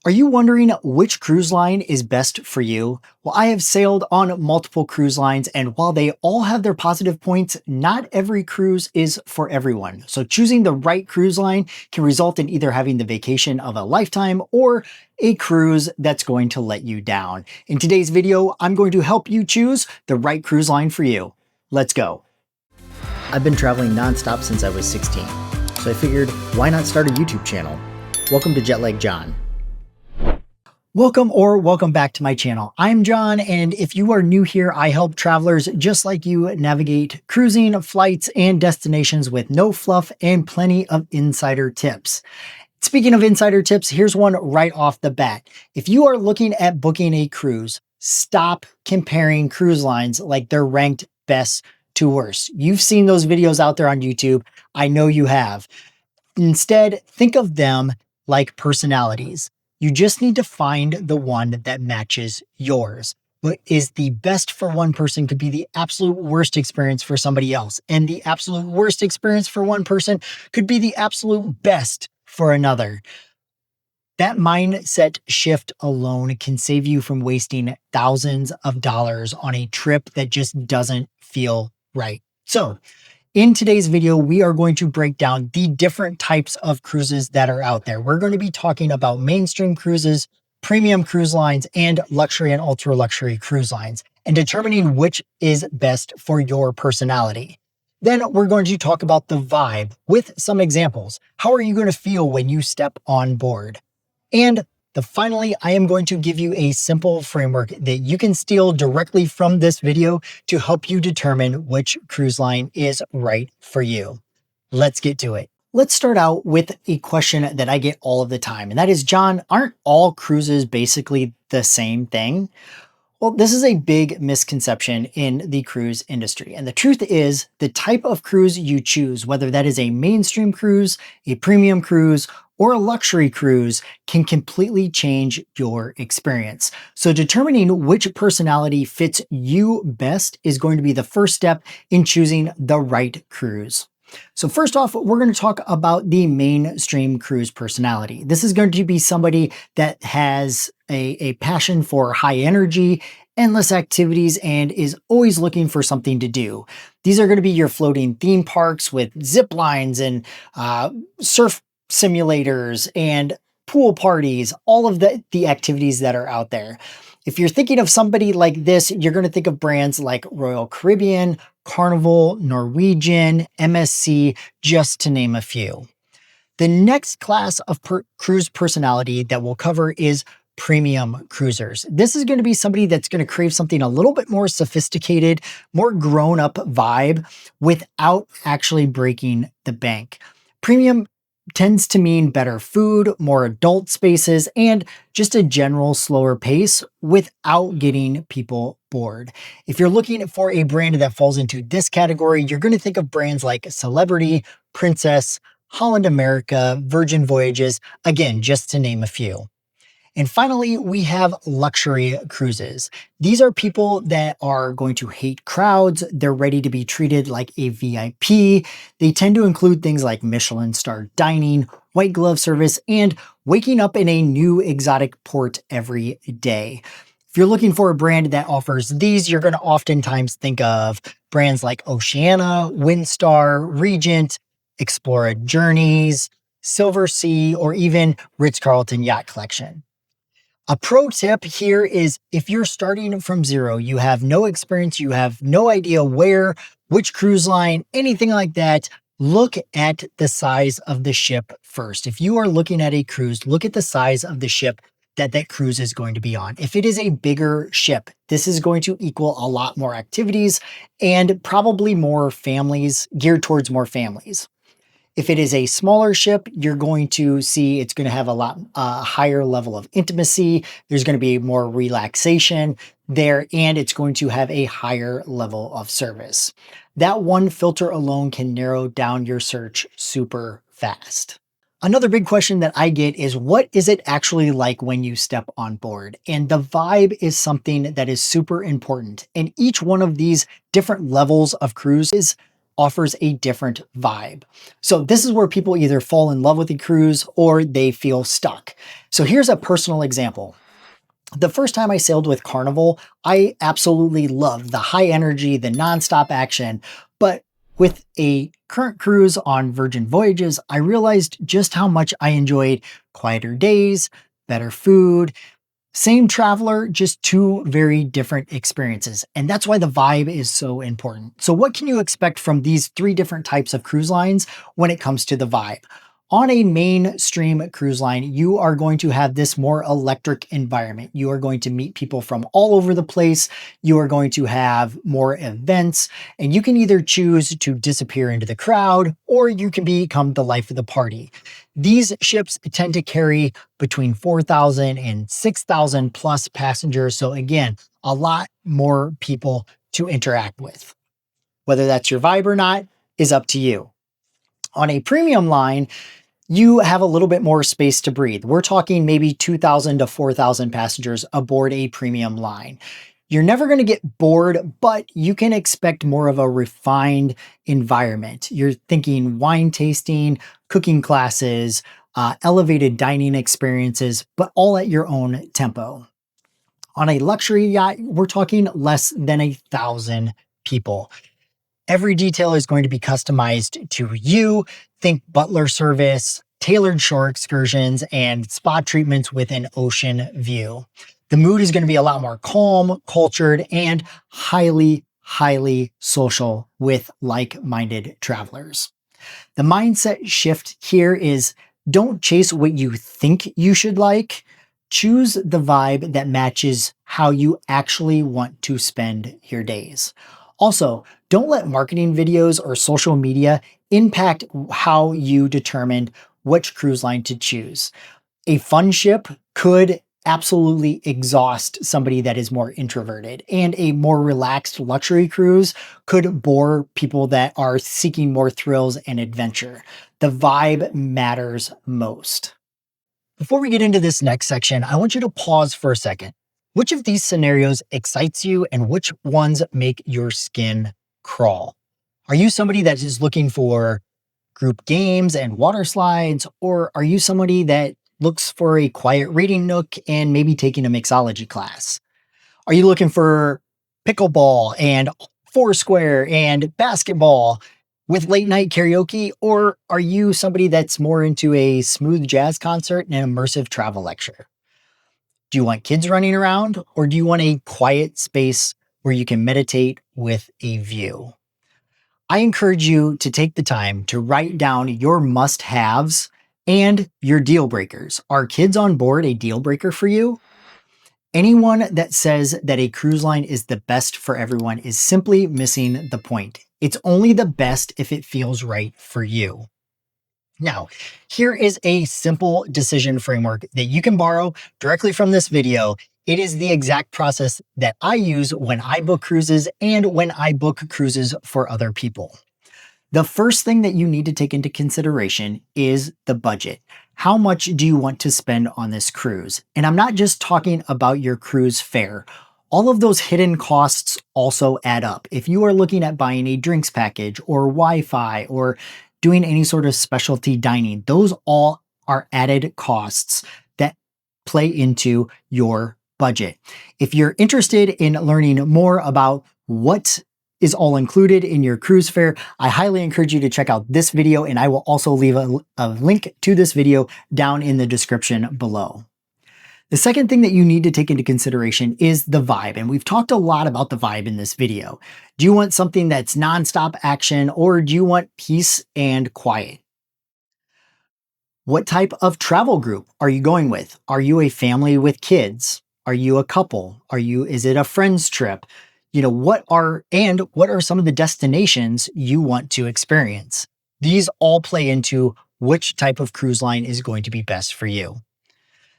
Are you wondering which cruise line is best for you? Well, I have sailed on multiple cruise lines, and while they all have their positive points, not every cruise is for everyone. So choosing the right cruise line can result in either having the vacation of a lifetime or a cruise that's going to let you down. In today's video, I'm going to help you choose the right cruise line for you. Let's go. I've been traveling nonstop since I was 16, so I figured, why not start a YouTube channel? Welcome to Jetlag John. Welcome back to my channel. I'm John, and if you are new here, I help travelers just like you navigate cruising, flights, and destinations with no fluff and plenty of insider tips. Speaking of insider tips, here's one right off the bat. If you are looking at booking a cruise, stop comparing cruise lines like they're ranked best to worst. You've seen those videos out there on YouTube. I know you have. Instead, think of them like personalities. You just need to find the one that matches yours. What is the best for one person could be the absolute worst experience for somebody else. And the absolute worst experience for one person could be the absolute best for another. That mindset shift alone can save you from wasting thousands of dollars on a trip that just doesn't feel right. So, in today's video, we are going to break down the different types of cruises that are out there. We're going to be talking about mainstream cruises, premium cruise lines, and luxury and ultra luxury cruise lines, and determining which is best for your personality. Then we're going to talk about the vibe with some examples. How are you going to feel when you step on board? And finally, I am going to give you a simple framework that you can steal directly from this video to help you determine which cruise line is right for you. Let's get to it. Let's start out with a question that I get all of the time, and that is, John, aren't all cruises basically the same thing? Well, this is a big misconception in the cruise industry. And the truth is, the type of cruise you choose, whether that is a mainstream cruise, a premium cruise, or a luxury cruise, can completely change your experience. So determining which personality fits you best is going to be the first step in choosing the right cruise. So first off, we're going to talk about the mainstream cruise personality. This is going to be somebody that has a passion for high energy, endless activities, and is always looking for something to do. These are going to be your floating theme parks with zip lines and surf simulators and pool parties, all of the activities that are out there. If you're thinking of somebody like this, you're going to think of brands like Royal Caribbean, Carnival, Norwegian, MSC, just to name a few. The next class of cruise personality that we'll cover is premium cruisers. This is going to be somebody that's going to crave something a little bit more sophisticated, more grown-up vibe without actually breaking the bank. Premium tends to mean better food, more adult spaces, and just a general slower pace without getting people bored. If you're looking for a brand that falls into this category, you're going to think of brands like Celebrity, Princess, Holland America, Virgin Voyages, again, just to name a few. And finally, we have luxury cruises. These are people that are going to hate crowds. They're ready to be treated like a VIP. They tend to include things like Michelin star dining, white glove service, and waking up in a new exotic port every day. If you're looking for a brand that offers these, you're going to oftentimes think of brands like Oceania, Windstar, Regent, Explora Journeys, Silversea, or even Ritz-Carlton Yacht Collection. A pro tip here is, if you're starting from zero, you have no experience, you have no idea where, which cruise line, anything like that, look at the size of the ship first. If you are looking at a cruise, look at the size of the ship that cruise is going to be on. If it is a bigger ship, this is going to equal a lot more activities and probably more families, geared towards more families. If it is a smaller ship, you're going to see it's going to have a lot higher level of intimacy. There's going to be more relaxation there, and it's going to have a higher level of service. That one filter alone can narrow down your search super fast. Another big question that I get is, what is it actually like when you step on board? And the vibe is something that is super important. And each one of these different levels of cruises offers a different vibe. So this is where people either fall in love with the cruise or they feel stuck. So here's a personal example. The first time I sailed with Carnival, I absolutely loved the high energy, the nonstop action. But with a current cruise on Virgin Voyages, I realized just how much I enjoyed quieter days, better food, same traveler, just two very different experiences. And that's why the vibe is so important. So what can you expect from these three different types of cruise lines when it comes to the vibe? On a mainstream cruise line, you are going to have this more electric environment. You are going to meet people from all over the place. You are going to have more events, and you can either choose to disappear into the crowd or you can become the life of the party. These ships tend to carry between 4,000 and 6,000 plus passengers. So again, a lot more people to interact with. Whether that's your vibe or not is up to you. On a premium line, you have a little bit more space to breathe. We're talking maybe 2,000 to 4,000 passengers aboard a premium line. You're never going to get bored, but you can expect more of a refined environment. You're thinking wine tasting, cooking classes, elevated dining experiences, but all at your own tempo. On a luxury yacht, we're talking less than 1,000 people. Every detail is going to be customized to you. Think butler service, tailored shore excursions, and spa treatments with an ocean view. The mood is going to be a lot more calm, cultured, and highly social with like-minded travelers. The mindset shift here is don't chase what you think you should like. Choose the vibe that matches how you actually want to spend your days. Also, don't let marketing videos or social media impact how you determine which cruise line to choose. A fun ship could absolutely exhaust somebody that is more introverted, and a more relaxed luxury cruise could bore people that are seeking more thrills and adventure. The vibe matters most. Before we get into this next section, I want you to pause for a second. Which of these scenarios excites you and which ones make your skin crawl? Are you somebody that is looking for group games and water slides, or are you somebody that looks for a quiet reading nook and maybe taking a mixology class? Are you looking for pickleball and foursquare and basketball with late night karaoke, or are you somebody that's more into a smooth jazz concert and an immersive travel lecture? Do you want kids running around, or do you want a quiet space where you can meditate with a view? I encourage you to take the time to write down your must-haves and your deal breakers. Are kids on board a deal breaker for you? Anyone that says that a cruise line is the best for everyone is simply missing the point. It's only the best if it feels right for you. Now, here is a simple decision framework that you can borrow directly from this video. It is the exact process that I use when I book cruises and when I book cruises for other people. The first thing that you need to take into consideration is the budget. How much do you want to spend on this cruise? And I'm not just talking about your cruise fare. All of those hidden costs also add up. If you are looking at buying a drinks package or Wi-Fi or doing any sort of specialty dining, those all are added costs that play into your budget. If you're interested in learning more about what is all included in your cruise fare, I highly encourage you to check out this video, and I will also leave a link to this video down in the description below. The second thing that you need to take into consideration is the vibe, and we've talked a lot about the vibe in this video. Do you want something that's nonstop action, or do you want peace and quiet? What type of travel group are you going with? Are you a family with kids? Are you a couple? Is it a friends trip? What are some of the destinations you want to experience? These all play into which type of cruise line is going to be best for you.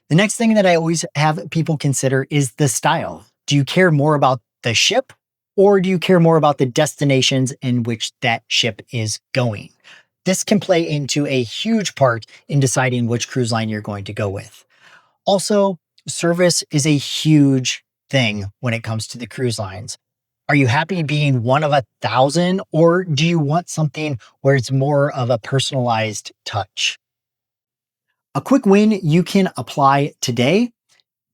The next thing that I always have people consider is the style. Do you care more about the ship, or do you care more about the destinations in which that ship is going? This can play into a huge part in deciding which cruise line you're going to go with. Also, service is a huge thing when it comes to the cruise lines. Are you happy being one of 1,000, or do you want something where it's more of a personalized touch? A quick win you can apply today.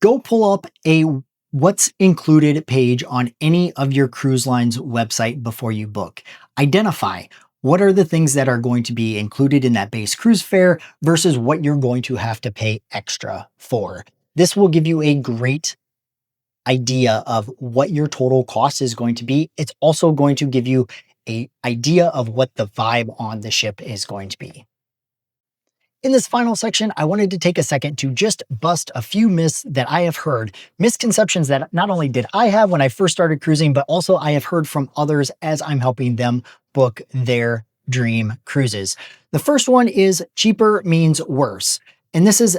Go pull up a what's included page on any of your cruise line's website before you book. Identify what are the things that are going to be included in that base cruise fare versus what you're going to have to pay extra for. This will give you a great idea of what your total cost is going to be. It's also going to give you an idea of what the vibe on the ship is going to be. In this final section, I wanted to take a second to just bust a few myths that I have heard, misconceptions that not only did I have when I first started cruising, but also I have heard from others as I'm helping them book their dream cruises. The first one is cheaper means worse. And this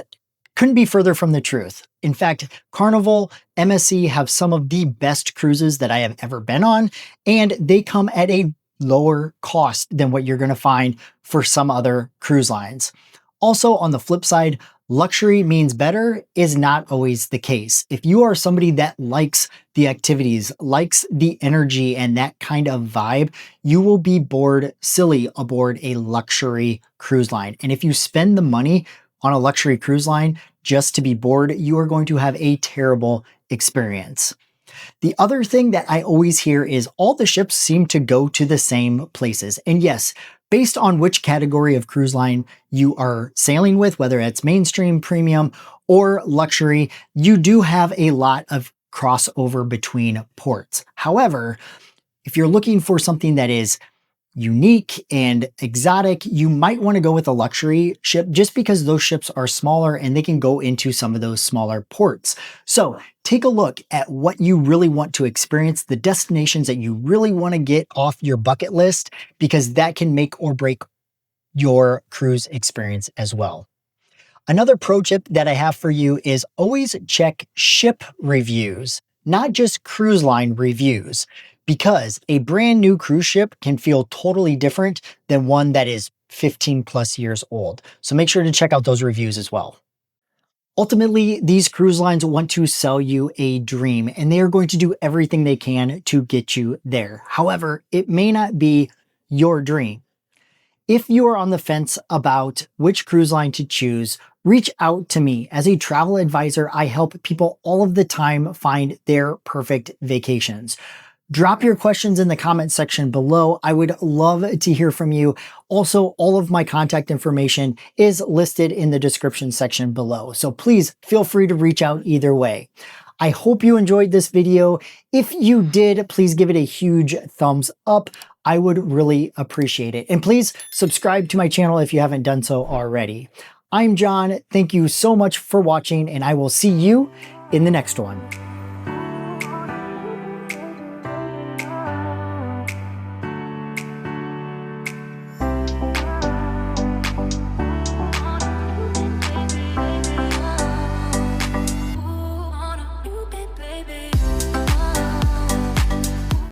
couldn't be further from the truth. In fact, Carnival, MSC have some of the best cruises that I have ever been on, and they come at a lower cost than what you're going to find for some other cruise lines. Also, on the flip side, luxury means better is not always the case. If you are somebody that likes the activities, likes the energy and that kind of vibe, you will be bored silly aboard a luxury cruise line. And if you spend the money on a luxury cruise line just to be bored, you are going to have a terrible experience. The other thing that I always hear is all the ships seem to go to the same places. And yes, based on which category of cruise line you are sailing with, whether it's mainstream, premium, or luxury, you do have a lot of crossover between ports. However, if you're looking for something that is unique and exotic, you might want to go with a luxury ship just because those ships are smaller and they can go into some of those smaller ports. So take a look at what you really want to experience, the destinations that you really want to get off your bucket list, because that can make or break your cruise experience as well. Another pro tip that I have for you is always check ship reviews, not just cruise line reviews, because a brand new cruise ship can feel totally different than one that is 15 plus years old. So make sure to check out those reviews as well. Ultimately, these cruise lines want to sell you a dream, and they are going to do everything they can to get you there. However, it may not be your dream. If you are on the fence about which cruise line to choose, reach out to me. As a travel advisor, I help people all of the time find their perfect vacations. Drop your questions in the comment section below. I would love to hear from you. Also, all of my contact information is listed in the description section below. So please feel free to reach out either way. I hope you enjoyed this video. If you did, please give it a huge thumbs up. I would really appreciate it. And please subscribe to my channel if you haven't done so already. I'm John. Thank you so much for watching, and I will see you in the next one.